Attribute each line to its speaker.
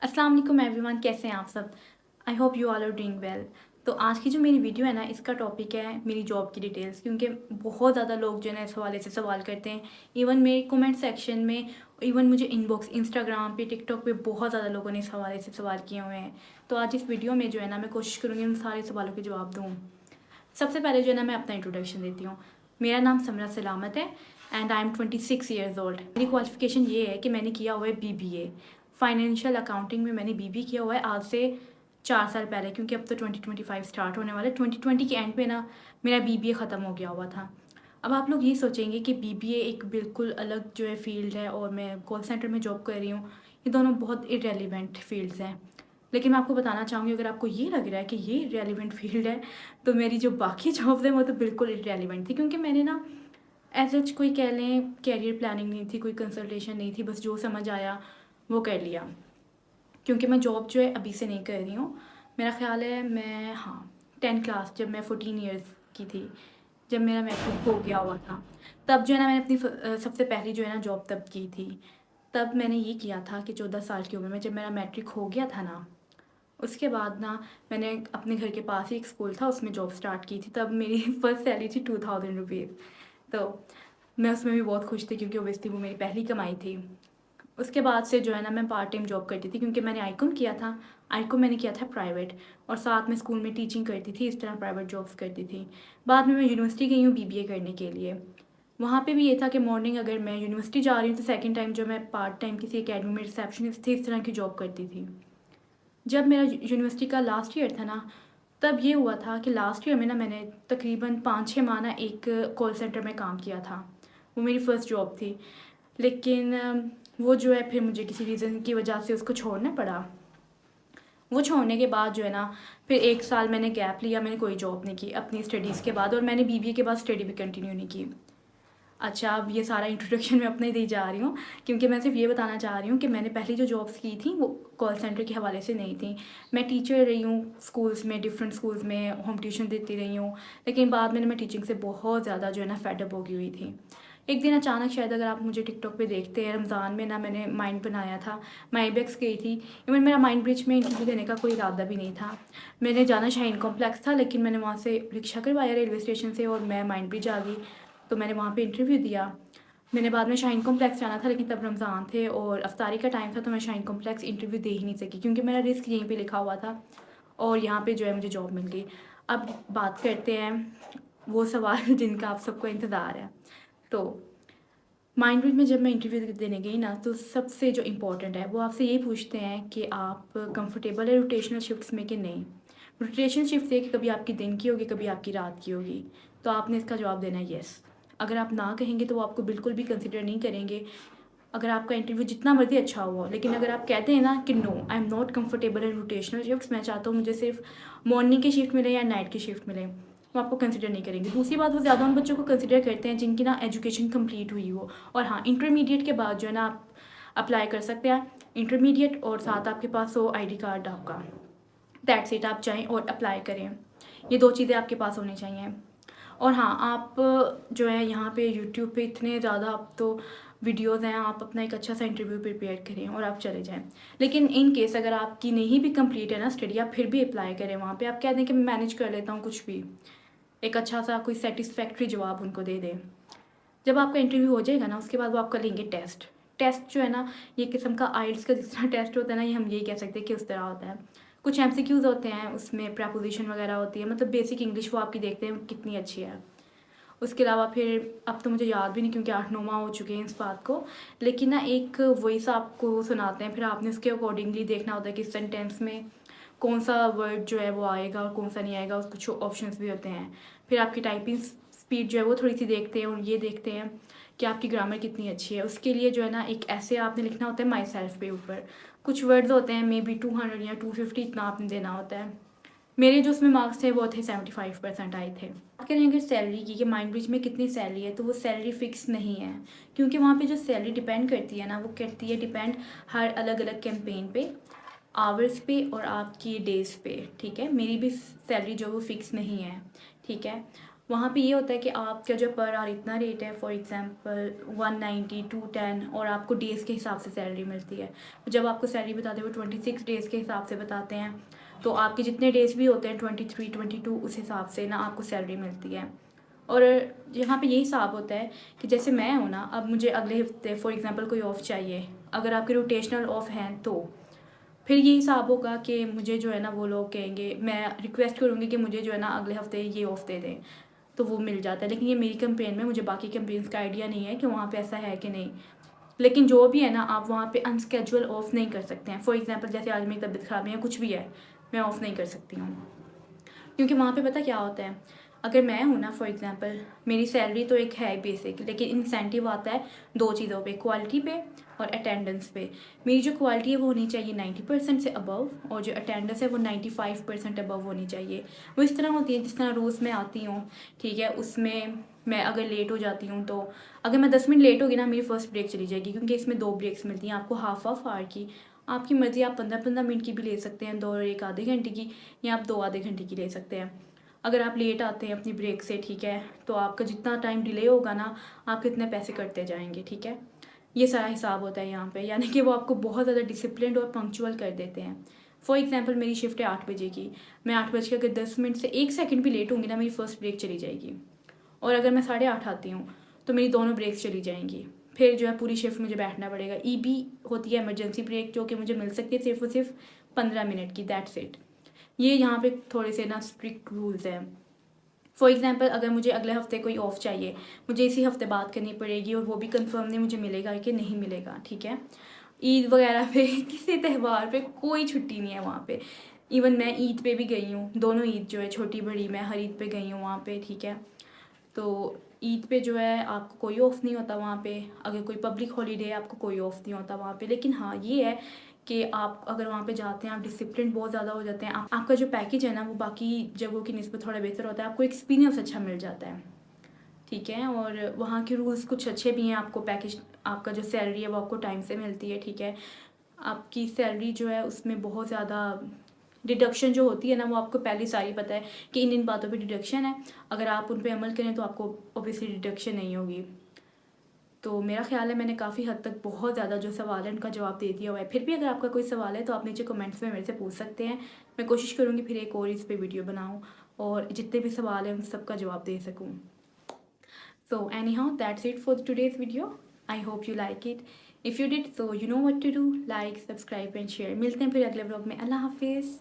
Speaker 1: अस्सलाम वालेकुम एवरीवन, कैसे हैं आप सब। I hope you all are doing well. तो आज की जो मेरी वीडियो है ना, इसका टॉपिक है मेरी जॉब की डिटेल्स, क्योंकि बहुत ज़्यादा लोग जो है ना इस हवाले से सवाल करते हैं। इवन मेरे कमेंट सेक्शन में, इवन मुझे इनबॉक्स इंस्टाग्राम पे, टिकटॉक पे बहुत ज़्यादा लोगों ने इस हवाले से सवाल किए हुए हैं। तो आज इस वीडियो में जो है ना मैं कोशिश करूँगी उन सारे सवालों के जवाब दूँ। सबसे पहले जो है ना मैं अपना इंट्रोडक्शन देती हूँ। मेरा नाम समरा सलामत है and I am 26 years old. मेरी क्वालिफिकेशन ये है कि मैंने किया हुआ है BBA फाइनेंशियल अकाउंटिंग में। मैंने BBA किया हुआ है आज से 4 साल पहले, क्योंकि अब तो 2025 स्टार्ट होने वाला है। 2020 के एंड पे ना मेरा BBA ख़त्म हो गया हुआ था। अब आप लोग ये सोचेंगे कि BBA एक बिल्कुल अलग जो है फील्ड है और मैं कॉल सेंटर में जॉब कर रही हूँ। ये दोनों बहुत इरेलीवेंट फील्ड्स हैं। लेकिन मैं आपको बताना चाहूँगी, अगर आपको ये लग रहा है कि ये इरेलीवेंट फील्ड है, तो मेरी जो बाकी जॉब्स हैं वो तो बिल्कुल इरेलीवेंट थी। क्योंकि मैंने ना एज सच कोई कह लें कैरियर प्लानिंग नहीं थी, कोई कंसल्टेशन नहीं थी, बस जो समझ आया वो कर लिया। क्योंकि मैं जॉब जो है अभी से नहीं कर रही हूँ। मेरा ख़्याल है मैं, हाँ, 10th क्लास जब मैं 14 ईयर्स की थी, जब मेरा मैट्रिक हो गया हुआ था, तब जो है ना मैंने अपनी सबसे पहली जो है ना जॉब तब की थी। तब मैंने ये किया था कि 14 साल की उम्र में जब मेरा मैट्रिक हो गया था ना, उसके बाद ना मैंने अपने घर के पास ही एक स्कूल था, उसमें जॉब स्टार्ट की थी। तब मेरी फर्स्ट सैलरी थी 2000 रुपीज़। तो मैं उसमें भी बहुत खुश थी, क्योंकि ओबियसली वो मेरी पहली कमाई थी। उसके बाद से जो है ना मैं पार्ट टाइम जॉब करती थी, क्योंकि मैंने आईकॉम किया था। आईकॉम मैंने किया था प्राइवेट, और साथ में स्कूल में टीचिंग करती थी, इस तरह प्राइवेट जॉब्स करती थी। बाद में मैं यूनिवर्सिटी गई हूँ BBA करने के लिए। वहाँ पे भी ये था कि मॉर्निंग अगर मैं यूनिवर्सिटी जा रही हूँ तो सेकंड टाइम जो मैं पार्ट टाइम किसी अकेडमी में रिसेप्शनिस्ट थी, इस तरह की जॉब करती थी। जब मेरा यूनिवर्सिटी का लास्ट ईयर था ना, तब ये हुआ था कि लास्ट ईयर में ना मैंने तकरीबन 5-6 माह ना एक कॉल सेंटर में काम किया था। वो मेरी फ़र्स्ट जॉब थी। लेकिन वो जो है फिर मुझे किसी रीज़न की वजह से उसको छोड़ना पड़ा। वो छोड़ने के बाद जो है ना फिर 1 साल मैंने गैप लिया, मैंने कोई जॉब नहीं की अपनी स्टडीज़ के बाद, और मैंने BBA के बाद स्टडी भी कंटिन्यू नहीं की। अच्छा, अब ये सारा इंट्रोडक्शन मैं अपना ही दी जा रही हूँ, क्योंकि मैं सिर्फ ये बताना चाह रही हूँ कि मैंने पहली जो जॉब्स की थी वो कॉल सेंटर के हवाले से नहीं थी। मैं टीचर रही हूँ स्कूल्स में, डिफरेंट स्कूल्स में होम ट्यूशन देती रही हूँ। लेकिन बाद में मैं टीचिंग से बहुत ज़्यादा जो है ना फेडअप हो गई हुई थी। एक दिन अचानक, शायद अगर आप मुझे टिकटॉक पे देखते हैं, रमज़ान में ना मैंने माइंड बनाया था, मैं IBEX गई थी। इवन मेरा माइंड ब्रिज में इंटरव्यू देने का कोई इरादा भी नहीं था। मैंने जाना शाहीन कॉम्प्लेक्स था, लेकिन मैंने वहाँ से रिक्शा करवाया रेलवे स्टेशन से और मैं माइंड ब्रिज आ गई। तो मैंने वहाँ पे इंटरव्यू दिया। मैंने बाद में शाहीन कॉम्प्लेक्स जाना था, लेकिन तब रमज़ान थे और अफ्तारी का टाइम था, तो मैं शाहीन कॉम्प्लेक्स इंटरव्यू दे ही नहीं सकी, क्योंकि मेरा रिस्क यहीं पे लिखा हुआ था। और यहाँ पे जो है मुझे जॉब मिल गई। अब बात करते हैं वो सवाल जिनका आप सबको इंतज़ार है। तो माइंड में जब मैं इंटरव्यू देने गई ना, तो सबसे जो इम्पोर्टेंट है वो आपसे ये पूछते हैं कि आप कंफर्टेबल है रोटेशनल शिफ्ट्स में कि नहीं। रोटेशनल शिफ्ट है कि कभी आपकी दिन की होगी, कभी आपकी रात की होगी। तो आपने इसका जवाब देना है येस। अगर आप ना कहेंगे तो वो आपको बिल्कुल भी कंसिडर नहीं करेंगे, अगर आपका इंटरव्यू जितना मर्जी अच्छा हुआ। लेकिन अगर आप कहते हैं ना कि no, I am not comfortable in rotational shifts, मैं चाहता हूँ मुझे सिर्फ मॉर्निंग की शिफ्ट मिले या नाइट की शिफ्ट मिले, वो आपको कंसिडर नहीं करेंगे। दूसरी बात, वो ज़्यादा उन बच्चों को कंसिडर करते हैं जिनकी ना एजुकेशन कंप्लीट हुई हो। और हाँ, इंटरमीडिएट के बाद जो है ना आप अप्लाई कर सकते हैं। इंटरमीडिएट और साथ आपके पास हो ID कार्ड आपका, दैट्स इट। आप जाएँ और अप्लाई करें, ये 2 चीज़ें आपके पास होनी चाहिए। और हाँ, आप जो है यहाँ पे यूट्यूब पे इतने ज़्यादा अब तो वीडियोज़ हैं, आप अपना एक अच्छा सा इंटरव्यू प्रिपेयर करें और आप चले जाएँ। लेकिन इन केस अगर आपकी नहीं भी कंप्लीट है ना स्टडी, आप फिर भी अप्लाई करें वहाँ पे। आप कह दें कि मैं मैनेज कर लेता हूँ कुछ भी, एक अच्छा सा कोई सेटिस्फैक्ट्री जवाब उनको दे दें। जब आपका इंटरव्यू हो जाएगा ना, उसके बाद वो आपका लेंगे टेस्ट। टेस्ट जो है ना, ये किस्म का आइल्स का जिस तरह टेस्ट होता है ना, ये हम यही कह सकते हैं कि उस तरह होता है। कुछ MCQs होते हैं, उसमें प्रपोजिशन वगैरह होती है, मतलब बेसिक इंग्लिश वो आपकी देखते हैं कितनी अच्छी है। उसके अलावा फिर अब तो मुझे याद भी नहीं, क्योंकि 8-9 माह हो चुके हैं इस बात को। लेकिन ना एक वॉइस आपको सुनाते हैं, फिर आपने उसके अकॉर्डिंगली देखना होता है कि सेंटेंस में कौन सा वर्ड जो है वो आएगा और कौन सा नहीं आएगा। उसके कुछ ऑप्शंस भी होते हैं। फिर आपकी टाइपिंग स्पीड जो है वो थोड़ी सी देखते हैं, और ये देखते हैं कि आपकी ग्रामर कितनी अच्छी है। उसके लिए जो है ना एक ऐसे आपने लिखना होता है माई सेल्फ पे ऊपर। कुछ वर्ड्स होते हैं, मे बी 200 या 250 इतना आपने देना होता है। मेरे जो उसमें मार्क्स थे वो थे 75% आए थे। बात करें अगर सैलरी की कि माइंड ब्रिज में कितनी सैलरी है, तो वो सैलरी फिक्स नहीं है, क्योंकि वहाँ पे जो सैलरी डिपेंड करती है ना, वो करती है डिपेंड हर अलग अलग कैंपेन पे, आवर्स पे और आपकी डेज़ पे। ठीक है, मेरी भी सैलरी जो वो फिक्स नहीं है। ठीक है, वहाँ पे ये होता है कि आपका जो पर आवर इतना रेट है, फॉर एग्जांपल 190 210, और आपको डेज़ के हिसाब से सैलरी मिलती है। जब आपको सैलरी बताते हैं वो 26 डेज़ के हिसाब से बताते हैं, तो आपके जितने डेज़ भी होते हैं 23 22 उस हिसाब से ना आपको सैलरी मिलती है। और यहाँ पे यही हिसाब होता है कि जैसे मैं हूँ ना, अब मुझे अगले हफ्ते फॉर एग्जांपल कोई ऑफ़ चाहिए, अगर आपके रोटेशनल ऑफ हैं तो फिर ये हिसाब होगा कि मुझे जो है ना वो लोग कहेंगे, मैं रिक्वेस्ट करूँगी कि मुझे जो है ना अगले हफ्ते ये ऑफ दे दें, तो वो मिल जाता है। लेकिन ये मेरी कंपेन में, मुझे बाकी कंपेन्स का आइडिया नहीं है कि वहाँ पे ऐसा है कि नहीं। लेकिन जो भी है ना, आप वहाँ पे अनस्केजुअल ऑफ नहीं कर सकते हैं। फॉर एग्जांपल जैसे आज मेरी तबीयत ख़राब है या कुछ भी है, मैं ऑफ़ नहीं कर सकती हूँ, क्योंकि वहाँ पे पता क्या होता है, अगर मैं हूँ ना फॉर एग्जांपल, मेरी सैलरी तो एक है बेसिक, लेकिन इंसेंटिव आता है दो चीज़ों पे, क्वालिटी पे और अटेंडेंस पे। मेरी जो क्वालिटी है वो होनी चाहिए 90% से अबव, और जो अटेंडेंस है वो 95% अबव होनी चाहिए। वो इस तरह होती है जिस तरह रोज़ मैं आती हूँ, ठीक है, उसमें मैं अगर लेट हो जाती हूँ तो अगर मैं 10 मिनट लेट होगी ना, मेरी फ़र्स्ट ब्रेक चली जाएगी, क्योंकि इसमें 2 ब्रेक्स मिलती हैं आपको, हाफ आवर की। आपकी मर्ज़ी, आप 15-15 मिनट की भी ले सकते हैं, 2 और 1 आधे घंटे की, या आप 2 आधे घंटे की ले सकते हैं। अगर आप लेट आते हैं अपनी ब्रेक से, ठीक है, तो आपका जितना टाइम डिले होगा ना, आपके इतने पैसे कटते जाएंगे, ठीक है। ये सारा हिसाब होता है यहाँ पे, यानी कि वो आपको बहुत ज़्यादा डिसिप्लिन्ड और पंक्चुअल कर देते हैं। फॉर एग्जांपल मेरी शिफ्ट है 8 बजे की, मैं 8 बज के अगर 10 मिनट से 1 सेकंड भी लेट होंगी ना, मेरी फ़र्स्ट ब्रेक चली जाएगी। और अगर मैं 8:30 आती हूँ तो मेरी दोनों ब्रेक्स चली जाएंगी। फिर जो है पूरी शिफ्ट मुझे बैठना पड़ेगा। ईबी होती है इमरजेंसी ब्रेक, जो कि मुझे मिल सकती है सिर्फ और सिर्फ 15 मिनट की, दैट्स इट। ये यहाँ पे थोड़े से ना स्ट्रिक्ट रूल्स हैं। फॉर एग्जांपल अगर मुझे अगले हफ्ते कोई ऑफ चाहिए, मुझे इसी हफ्ते बात करनी पड़ेगी, और वो भी कंफर्म नहीं मुझे मिलेगा कि नहीं मिलेगा, ठीक है। ईद वगैरह पे किसी त्यौहार पे कोई छुट्टी नहीं है वहाँ पे। इवन मैं ईद पे भी गई हूँ, दोनों ईद जो है छोटी बड़ी, मैं हर ईद पे गई हूँ वहाँ पे, ठीक है। तो ईद पे जो है आपको कोई ऑफ़ नहीं होता वहाँ पे, अगर कोई पब्लिक हॉलीडे है आपको कोई ऑफ़ नहीं होता वहाँ पे। लेकिन हाँ ये है कि आप अगर वहाँ पे जाते हैं, आप डिसिप्लिन बहुत ज़्यादा हो जाते हैं, आपका जो पैकेज है ना वो बाकी जगहों की निस्बत थोड़ा बेहतर होता है, आपको एक्सपीरियंस अच्छा मिल जाता है, ठीक है। और वहाँ के रूल्स कुछ अच्छे भी हैं, आपको पैकेज, आपका जो सैलरी है वो आपको टाइम से मिलती है, ठीक है। आपकी सैलरी जो है उसमें बहुत ज़्यादा डिडक्शन जो होती है ना, वो आपको पहले सारी पता है कि इन इन बातों पे डिडक्शन है, अगर आप उन पे अमल करें तो आपको ऑब्वियसली डिडक्शन नहीं होगी। तो मेरा ख्याल है मैंने काफ़ी हद तक बहुत ज़्यादा जो सवाल है उनका जवाब दे दिया हुआ है। फिर भी अगर आपका कोई सवाल है तो आप नीचे कमेंट्स में मेरे से पूछ सकते हैं। मैं कोशिश करूँगी फिर एक और इस पे वीडियो बनाऊँ और जितने भी सवाल हैं उन सबका जवाब दे सकूँ। So anyhow, that's it for today's video. I hope you like it. If you did, so you know what to do. Like, subscribe and share. मिलते हैं फिर अगले व्लॉग में। अल्लाह हाफिज़।